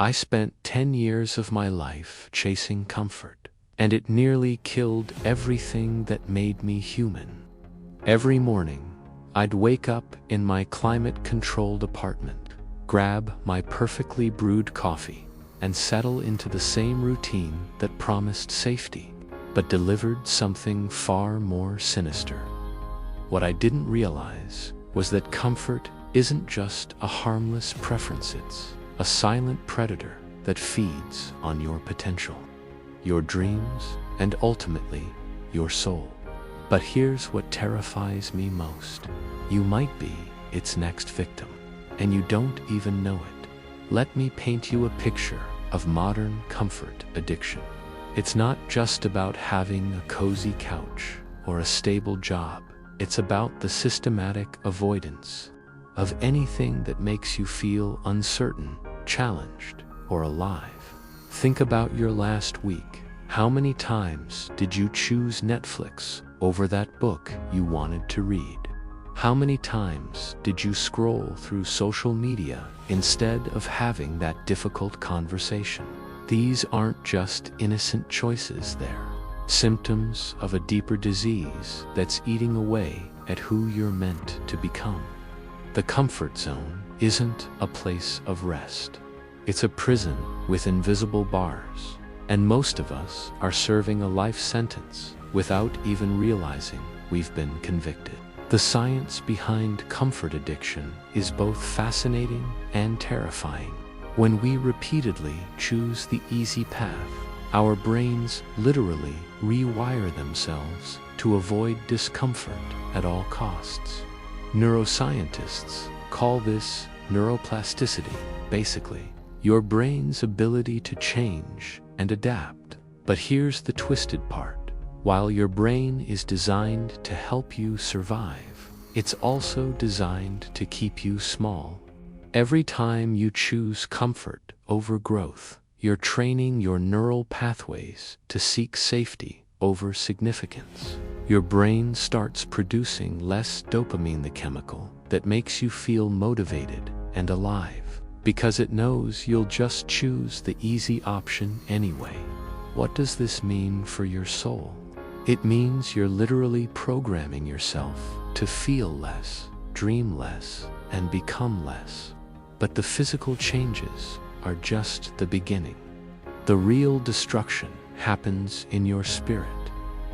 I spent 10 years of my life chasing comfort, and it nearly killed everything that made me human. Every morning, I'd wake up in my climate-controlled apartment, grab my perfectly brewed coffee, and settle into the same routine that promised safety, but delivered something far more sinister. What I didn't realize was that comfort isn't just a harmless preference, it's a silent predator that feeds on your potential, your dreams, and ultimately, your soul. But here's what terrifies me most. You might be its next victim, and you don't even know it. Let me paint you a picture of modern comfort addiction. It's not just about having a cozy couch or a stable job. It's about the systematic avoidance of anything that makes you feel uncertain, challenged, or alive. Think about your last week. How many times did you choose Netflix over that book you wanted to read? How many times did you scroll through social media instead of having that difficult conversation? These aren't just innocent choices, they're symptoms of a deeper disease that's eating away at who you're meant to become. The comfort zone isn't a place of rest. It's a prison with invisible bars, and most of us are serving a life sentence without even realizing we've been convicted. The science behind comfort addiction is both fascinating and terrifying. When we repeatedly choose the easy path, our brains literally rewire themselves to avoid discomfort at all costs. Neuroscientists call this neuroplasticity, basically, your brain's ability to change and adapt. But here's the twisted part. While your brain is designed to help you survive, it's also designed to keep you small. Every time you choose comfort over growth, you're training your neural pathways to seek safety over significance. Your brain starts producing less dopamine, the chemical that makes you feel motivated and alive, because it knows you'll just choose the easy option anyway. What does this mean for your soul? It means you're literally programming yourself to feel less, dream less, and become less. But the physical changes are just the beginning. The real destruction happens in your spirit,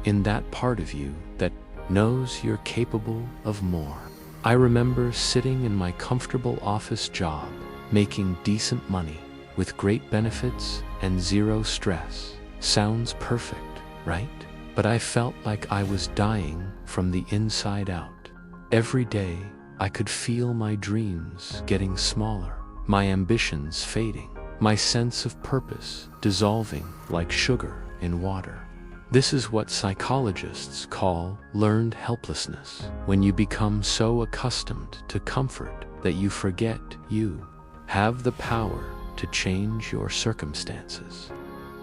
in that part of you that knows you're capable of more. I remember sitting in my comfortable office job, making decent money, with great benefits and zero stress. Sounds perfect, right? But I felt like I was dying from the inside out. Every day, I could feel my dreams getting smaller, my ambitions fading, my sense of purpose dissolving like sugar in water. This is what psychologists call learned helplessness, when you become so accustomed to comfort that you forget you have the power to change your circumstances.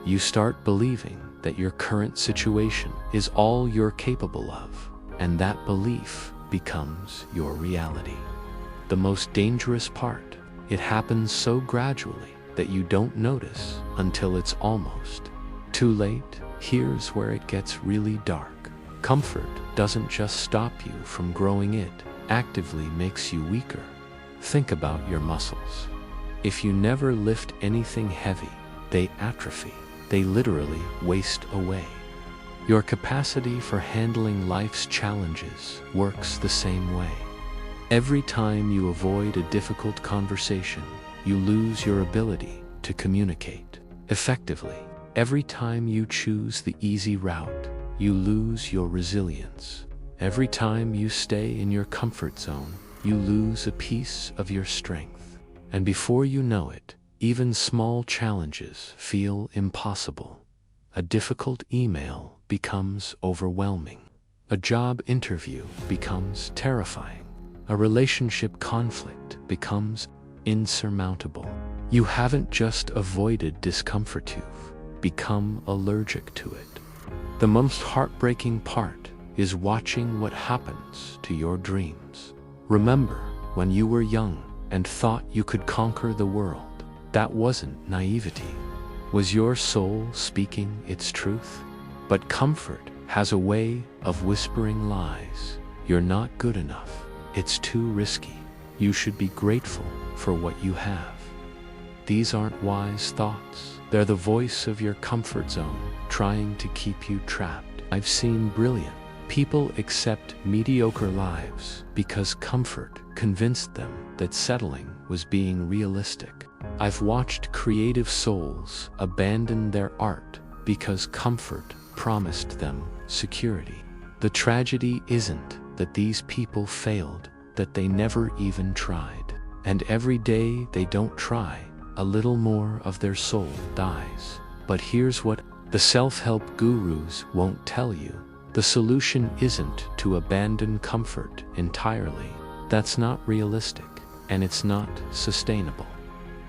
You start believing that your current situation is all you're capable of, and that belief becomes your reality. The most dangerous part, it happens so gradually that you don't notice until it's almost too late. Here's where it gets really dark. Comfort doesn't just stop you from growing, it actively makes you weaker. Think about your muscles. If you never lift anything heavy, they atrophy. They literally waste away. Your capacity for handling life's challenges works the same way. Every time you avoid a difficult conversation, you lose your ability to communicate effectively. Every time you choose the easy route, you lose your resilience. Every time you stay in your comfort zone, you lose a piece of your strength. And before you know it, even small challenges feel impossible. A difficult email becomes overwhelming. A job interview becomes terrifying. A relationship conflict becomes insurmountable. You haven't just avoided discomfort, you've become allergic to it. The most heartbreaking part is watching what happens to your dreams. Remember when you were young and thought you could conquer the world? That wasn't naivety. Was your soul speaking its truth? But comfort has a way of whispering lies. You're not good enough. It's too risky. You should be grateful for what you have. These aren't wise thoughts. They're the voice of your comfort zone, trying to keep you trapped. I've seen brilliant people accept mediocre lives because comfort convinced them that settling was being realistic. I've watched creative souls abandon their art because comfort promised them security. The tragedy isn't that these people failed, that they never even tried. And every day they don't try, a little more of their soul dies. But here's what the self-help gurus won't tell you. The solution isn't to abandon comfort entirely. That's not realistic, and it's not sustainable.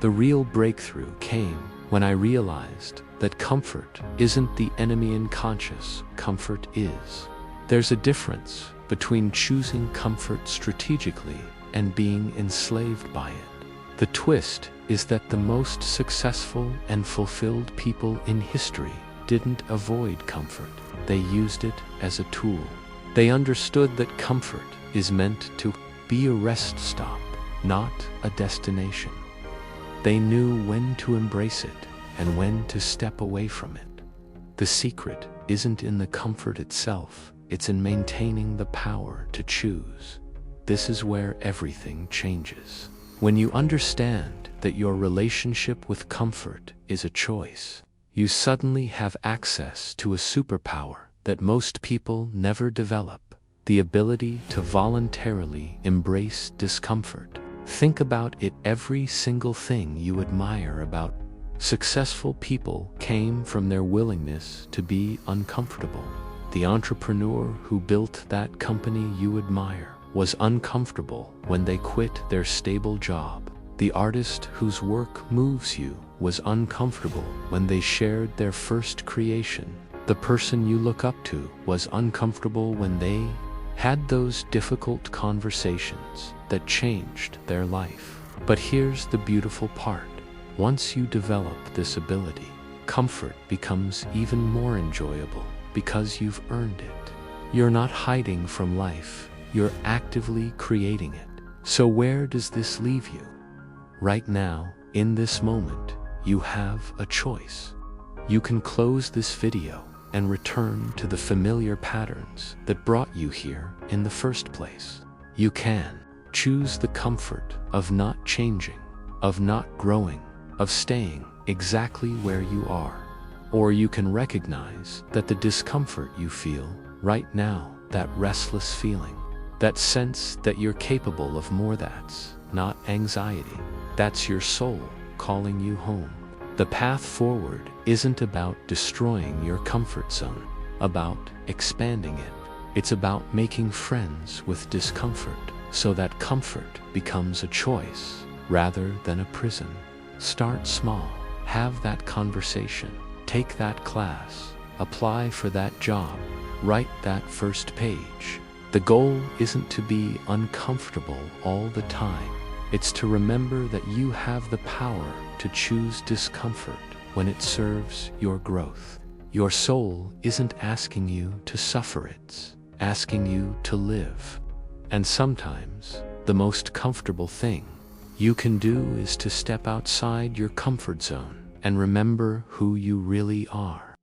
The real breakthrough came when I realized that comfort isn't the enemy in conscious, comfort is. There's a difference between choosing comfort strategically and being enslaved by it. The twist is that the most successful and fulfilled people in history didn't avoid comfort. They used it as a tool. They understood that comfort is meant to be a rest stop, not a destination. They knew when to embrace it and when to step away from it. The secret isn't in the comfort itself, it's in maintaining the power to choose. This is where everything changes. When you understand that your relationship with comfort is a choice, you suddenly have access to a superpower that most people never develop: the ability to voluntarily embrace discomfort. Think about it. Every single thing you admire about successful people came from their willingness to be uncomfortable. The entrepreneur who built that company you admire was uncomfortable when they quit their stable job. The artist whose work moves you was uncomfortable when they shared their first creation. The person you look up to was uncomfortable when they had those difficult conversations that changed their life. But here's the beautiful part. Once you develop this ability, comfort becomes even more enjoyable because you've earned it. You're not hiding from life, you're actively creating it. So where does this leave you? Right now, in this moment, you have a choice. You can close this video and return to the familiar patterns that brought you here in the first place. You can choose the comfort of not changing, of not growing, of staying exactly where you are. Or you can recognize that the discomfort you feel right now, that restless feeling, that sense that you're capable of more, that's not anxiety. That's your soul calling you home. The path forward isn't about destroying your comfort zone, about expanding it. It's about making friends with discomfort so that comfort becomes a choice rather than a prison. Start small. Have that conversation. Take that class. Apply for that job. Write that first page. The goal isn't to be uncomfortable all the time. It's to remember that you have the power to choose discomfort when it serves your growth. Your soul isn't asking you to suffer, it's asking you to live. And sometimes, the most comfortable thing you can do is to step outside your comfort zone and remember who you really are.